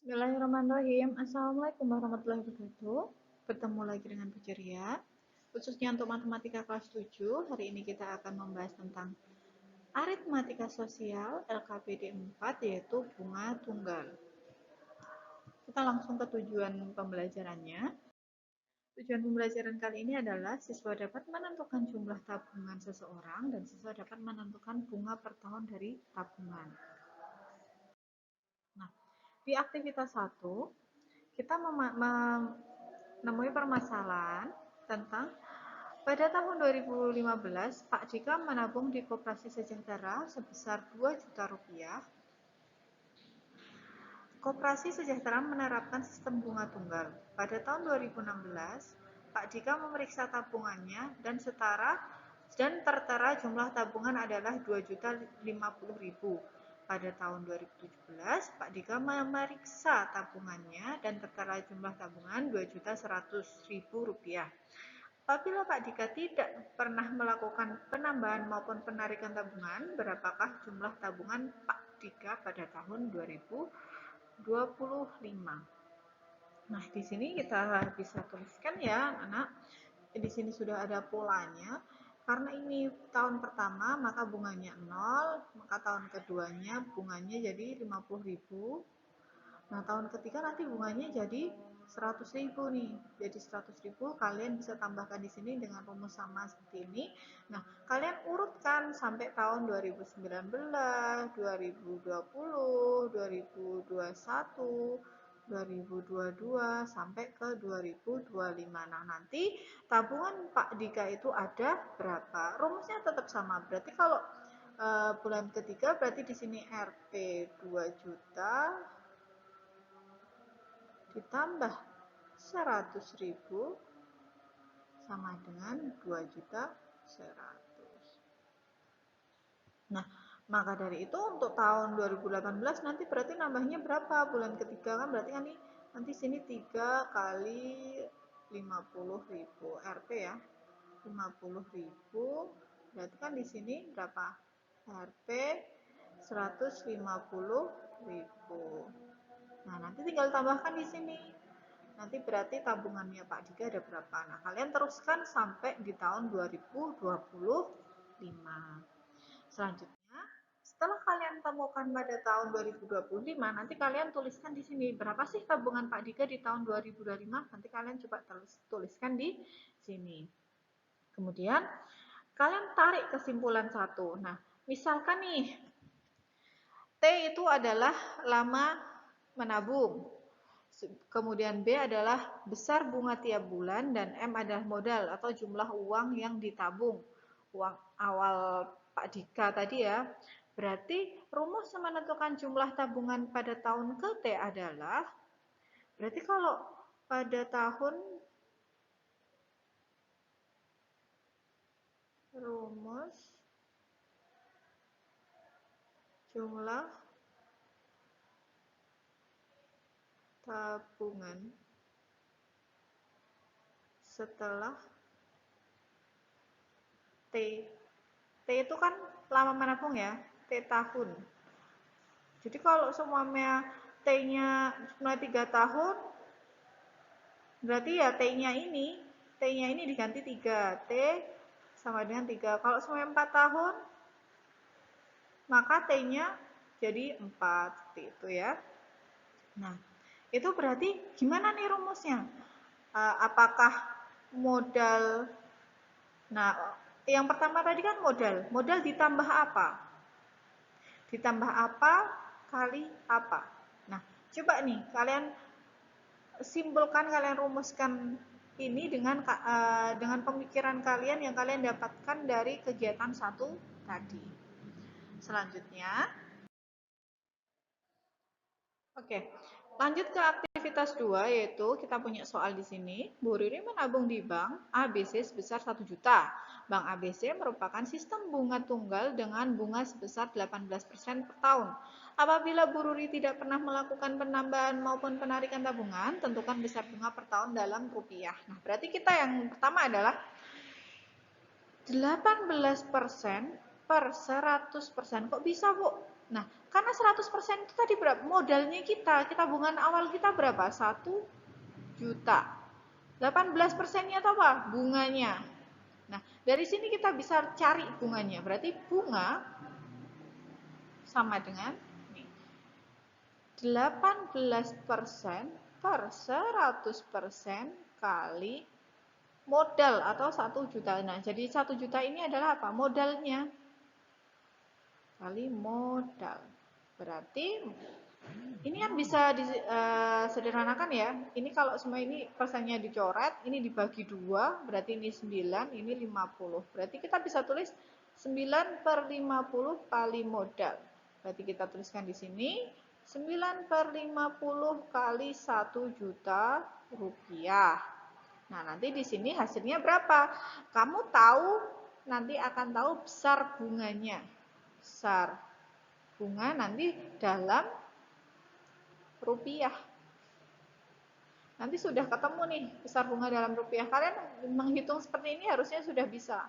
Bismillahirrahmanirrahim. Assalamualaikum warahmatullahi wabarakatuh. Bertemu lagi dengan Bu Ceria. Khususnya untuk matematika kelas 7, hari ini kita akan membahas tentang aritmatika sosial LKPD 4, yaitu bunga tunggal. Kita langsung ke tujuan pembelajarannya. Tujuan pembelajaran kali ini adalah siswa dapat menentukan jumlah tabungan seseorang dan siswa dapat menentukan bunga per tahun dari tabungan. Nah, di aktivitas 1, kita menemui permasalahan tentang pada tahun 2015 Pak Dika menabung di Koperasi Sejahtera sebesar 2 juta rupiah. Koperasi Sejahtera menerapkan sistem bunga tunggal. Pada tahun 2016 Pak Dika memeriksa tabungannya dan tertera jumlah tabungan adalah 2.050.000. Pada tahun 2017, Pak Dika memeriksa tabungannya dan tertera jumlah tabungan Rp2.100.000. Apabila Pak Dika tidak pernah melakukan penambahan maupun penarikan tabungan, berapakah jumlah tabungan Pak Dika pada tahun 2025? Nah, di sini kita bisa tuliskan ya, anak. Di sini sudah ada polanya. Karena ini tahun pertama, maka bunganya 0, maka tahun keduanya bunganya jadi 50.000. Nah, tahun ketiga nanti bunganya jadi 100.000 nih. Jadi 100.000 kalian bisa tambahkan di sini dengan rumus sama seperti ini. Nah, kalian urutkan sampai tahun 2019, 2020, 2021, 2022 sampai ke 2025. Nah, nanti tabungan Pak Dika itu ada berapa? Rumusnya tetap sama. Berarti kalau bulan ketiga berarti di sini Rp 2 juta ditambah 100.000 sama dengan 2.100.000. Nah, maka dari itu untuk tahun 2018 nanti berarti nambahnya berapa? Bulan ketiga kan berarti kan nanti sini 3 kali 50.000 Rp ya. 50.000 berarti kan di sini berapa? Rp 150.000. Nah, nanti tinggal tambahkan di sini. Nanti berarti tabungannya Pak Dika ada berapa? Nah, kalian teruskan sampai di tahun 2025. Selanjutnya, setelah kalian temukan pada tahun 2025, nanti kalian tuliskan di sini berapa sih tabungan Pak Dika di tahun 2025? Nanti kalian coba tuliskan di sini. Kemudian, kalian tarik kesimpulan 1. Nah, misalkan nih, T itu adalah lama menabung. Kemudian B adalah besar bunga tiap bulan dan M adalah modal atau jumlah uang yang ditabung. Uang awal Pak Dika tadi ya. Berarti rumus menentukan jumlah tabungan pada tahun ke T adalah, berarti kalau pada tahun rumus jumlah tabungan setelah T. T itu kan lama menabung ya, T tahun. Jadi kalau semuanya T-nya mulai 3 tahun, berarti ya T-nya ini diganti 3. T sama dengan 3. Kalau semuanya 4 tahun, maka T-nya jadi 4. Seperti itu ya. Nah, itu berarti gimana nih rumusnya? Apakah modal, nah yang pertama tadi kan modal. Modal ditambah apa? Ditambah apa kali apa? Nah, coba nih kalian simpulkan, kalian rumuskan ini dengan pemikiran kalian yang kalian dapatkan dari kegiatan 1 tadi. Selanjutnya, oke, lanjut ke aktivitas 2, yaitu kita punya soal di sini. Bu Riri menabung di bank ABC sebesar 1 juta. Bank ABC merupakan sistem bunga tunggal dengan bunga sebesar 18% per tahun. Apabila Bu Riri tidak pernah melakukan penambahan maupun penarikan tabungan, tentukan besar bunga per tahun dalam rupiah. Nah, berarti kita yang pertama adalah 18% per 100%. Kok bisa, Bu? Nah, Karena 100% itu tadi berapa? Modalnya kita tabungan awal kita berapa? 1 juta. 18%-nya itu apa? Bunganya. Nah, dari sini kita bisa cari bunganya. Berarti bunga sama dengan 18% per 100% kali modal atau 1 juta. Nah, jadi 1 juta ini adalah apa? Modalnya kali modal. Berarti ini kan bisa disederhanakan ya. Ini kalau semua ini persennya dicoret, ini dibagi 2, berarti ini 9, ini 50. Berarti kita bisa tulis 9/50 kali modal. Berarti kita tuliskan di sini 9/50 kali 1 juta rupiah. Nah, nanti di sini hasilnya berapa? Kamu tahu, nanti akan tahu besar bunganya. Besar bunga nanti dalam rupiah. Nanti sudah ketemu nih besar bunga dalam rupiah. Kalian menghitung seperti ini harusnya sudah bisa.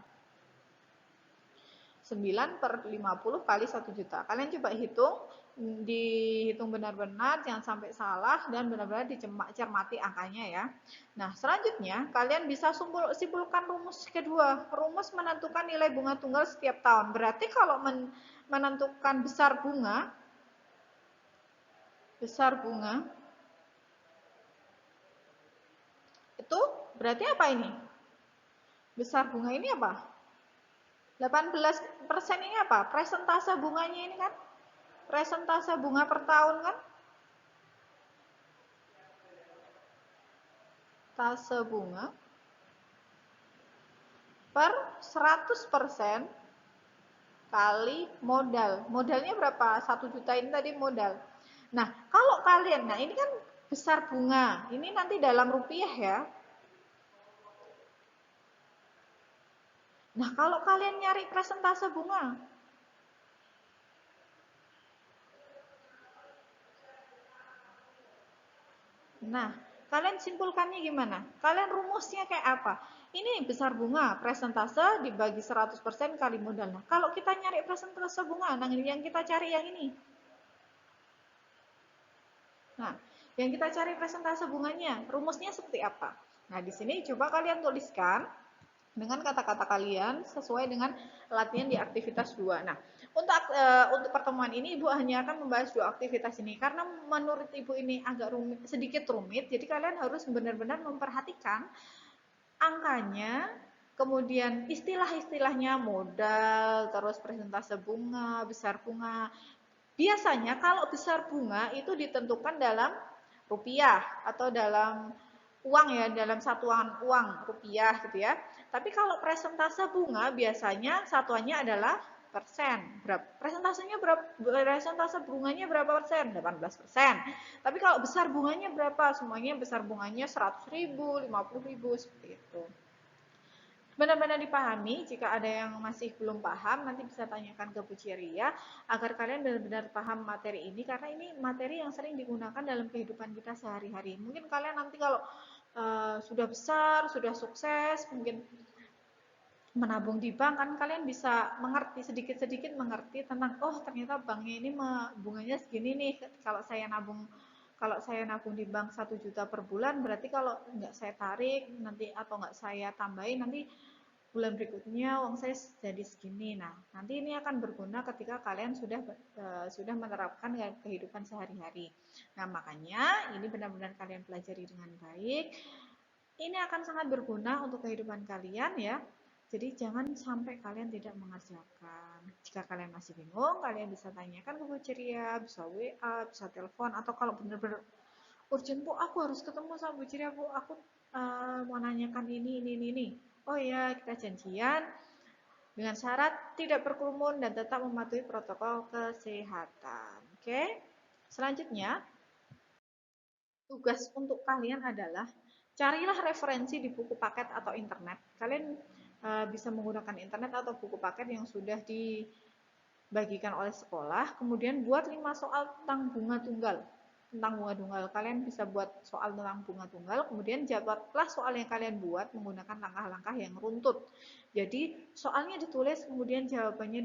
9/50 kali 1 juta. Kalian coba hitung, dihitung benar-benar, jangan sampai salah, dan benar-benar dicermati angkanya ya. Nah, selanjutnya kalian bisa simpulkan rumus kedua. Rumus menentukan nilai bunga tunggal setiap tahun. Berarti kalau menentukan besar bunga itu berarti apa ini? Besar bunga ini apa? 18% ini apa? Presentase bunganya ini kan? Presentase bunga per tahun kan? Tase bunga per 100% kali modal. Modalnya berapa? 1 juta ini tadi modal. Nah, kalau kalian, nah ini kan besar bunga. Ini nanti dalam rupiah ya. Nah, kalau kalian nyari presentase bunga, nah, kalian simpulkannya gimana? Kalian rumusnya kayak apa? Ini besar bunga, presentase dibagi 100% kali modal. Nah, kalau kita nyari presentase bunga, nah yang kita cari yang ini. Nah, yang kita cari presentase bunganya, rumusnya seperti apa? Nah, di sini coba kalian tuliskan dengan kata-kata kalian sesuai dengan latihan di aktivitas 2. Nah, untuk pertemuan ini Ibu hanya akan membahas 2 aktivitas ini karena menurut Ibu ini agak sedikit rumit. Jadi kalian harus benar-benar memperhatikan angkanya, kemudian istilah-istilahnya, modal, terus presentase bunga, besar bunga. Biasanya kalau besar bunga itu ditentukan dalam rupiah atau dalam uang ya, dalam satuan uang rupiah gitu ya. Tapi kalau presentase bunga biasanya satuannya adalah persen. Presentasenya berapa? Presentase bunganya berapa persen? 18%. Tapi kalau besar bunganya berapa? Semuanya besar bunganya 100.000, 50.000 seperti itu. Benar-benar dipahami. Jika ada yang masih belum paham, nanti bisa tanyakan ke Bu Ciria agar kalian benar-benar paham materi ini, karena ini materi yang sering digunakan dalam kehidupan kita sehari-hari. Mungkin kalian nanti kalau sudah besar, sudah sukses, mungkin menabung di bank, kan kalian bisa mengerti sedikit-sedikit mengerti tentang, oh ternyata banknya ini bunganya segini nih. Kalau saya nabung di bank 1 juta per bulan, berarti kalau nggak saya tarik nanti atau nggak saya tambahin, nanti bulan berikutnya uang saya jadi segini. Nah, nanti ini akan berguna ketika kalian sudah menerapkan kehidupan sehari-hari. Nah, makanya ini benar-benar kalian pelajari dengan baik. Ini akan sangat berguna untuk kehidupan kalian ya. Jadi jangan sampai kalian tidak mengerjakan. Jika kalian masih bingung, kalian bisa tanyakan ke Bu Ceria, bisa WA, bisa telepon, atau kalau benar-benar urgent, Bu, aku harus ketemu sama Bu Ceria, Bu, aku mau nanyakan ini. Oh ya, kita janjian dengan syarat tidak berkerumun dan tetap mematuhi protokol kesehatan. Oke? Selanjutnya, tugas untuk kalian adalah carilah referensi di buku paket atau internet. Kalian bisa menggunakan internet atau buku paket yang sudah dibagikan oleh sekolah. Kemudian buat 5 soal tentang bunga tunggal. Kalian bisa buat soal tentang bunga tunggal, kemudian jawablah soal yang kalian buat menggunakan langkah-langkah yang runtut. Jadi soalnya ditulis, kemudian jawabannya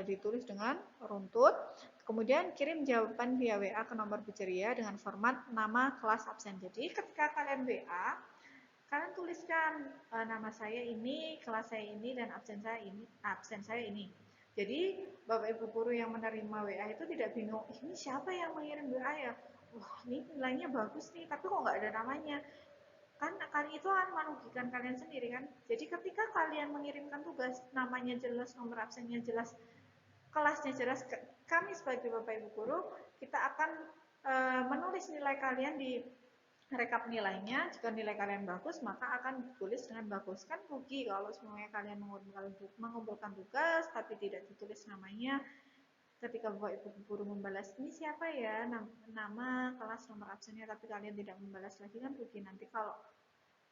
ditulis dengan runtut. Kemudian kirim jawaban via WA ke nomor Bu Ceria dengan format nama, kelas, absen. Jadi ketika kalian WA, kalian tuliskan nama saya ini, kelas saya ini, dan absen saya ini. Jadi Bapak Ibu guru yang menerima WA itu tidak bingung, ini siapa yang mengirim WA ya? Wah, ini nilainya bagus nih, tapi kok nggak ada namanya? Kan itu akan merugikan kalian sendiri kan. Jadi ketika kalian mengirimkan tugas, namanya jelas, nomor absennya jelas, kelasnya jelas, kami sebagai Bapak Ibu guru, kita akan menulis nilai kalian di rekap nilainya. Jika nilai kalian bagus, maka akan ditulis dengan bagus. Kan rugi kalau semuanya kalian mengumpulkan tugas, tapi tidak ditulis namanya. Ketika Bapak Ibu guru membalas, ini siapa ya, nama, kelas, nomor absennya, tapi kalian tidak membalas lagi, kan rugi nanti kalau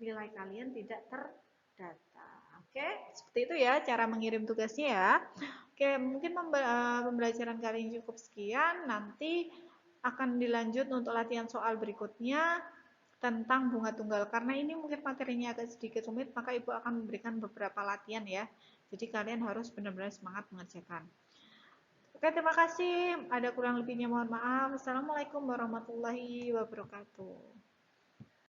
nilai kalian tidak terdata. Oke, seperti itu ya cara mengirim tugasnya ya. Oke, mungkin pembelajaran kali ini cukup sekian. Nanti akan dilanjut untuk latihan soal berikutnya tentang bunga tunggal. Karena ini mungkin materinya agak sedikit rumit, maka Ibu akan memberikan beberapa latihan ya. Jadi kalian harus benar-benar semangat mengerjakan. Oke, terima kasih. Ada kurang lebihnya mohon maaf. Assalamualaikum warahmatullahi wabarakatuh.